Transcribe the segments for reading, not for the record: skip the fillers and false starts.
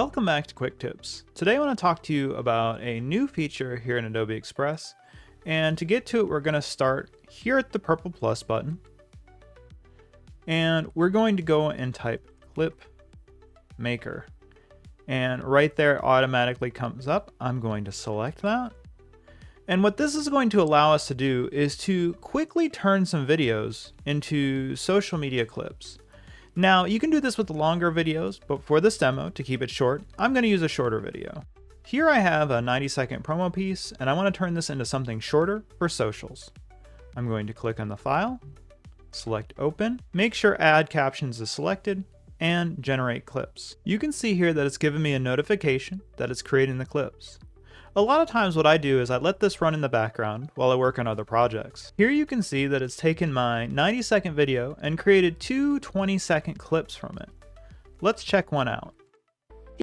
Welcome back to Quick Tips. Today I want to talk to you about a new feature here in Adobe Express. And to get to it, we're going to start here at the purple plus button. And we're going to go and type Clip Maker. And right there it automatically comes up. I'm going to select that. And what this is going to allow us to do is to quickly turn some videos into social media clips. Now, you can do this with the longer videos, but for this demo, to keep it short, I'm going to use a shorter video. Here I have a 90-second promo piece, and I want to turn this into something shorter for socials. I'm going to click on the file, select Open, make sure Add Captions is selected, and Generate Clips. You can see here that it's given me a notification that it's creating the clips. A lot of times what I do is I let this run in the background while I work on other projects. Here you can see that it's taken my 90-second video and created two 20-second clips from it. Let's check one out.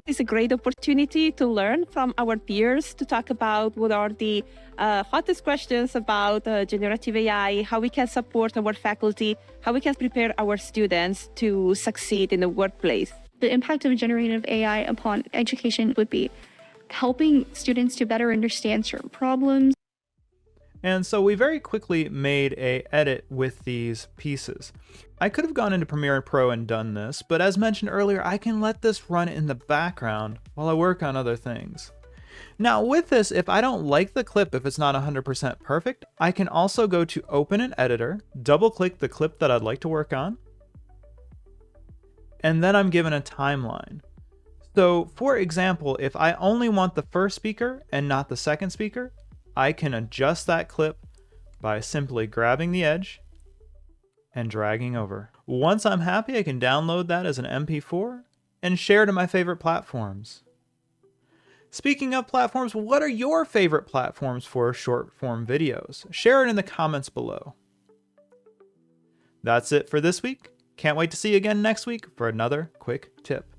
This is a great opportunity to learn from our peers, to talk about what are the hottest questions about generative AI, how we can support our faculty, how we can prepare our students to succeed in the workplace. The impact of generative AI upon education would be helping students to better understand certain problems. And so we very quickly made an edit with these pieces. I could have gone into Premiere Pro and done this, but as mentioned earlier, I can let this run in the background while I work on other things. Now with this, if I don't like the clip, if it's not 100% perfect, I can also go to Open an Editor, double click the clip that I'd like to work on, and then I'm given a timeline. So for example, if I only want the first speaker and not the second speaker, I can adjust that clip by simply grabbing the edge and dragging over. Once I'm happy, I can download that as an MP4 and share to my favorite platforms. Speaking of platforms, what are your favorite platforms for short form videos? Share it in the comments below. That's it for this week. Can't wait to see you again next week for another quick tip.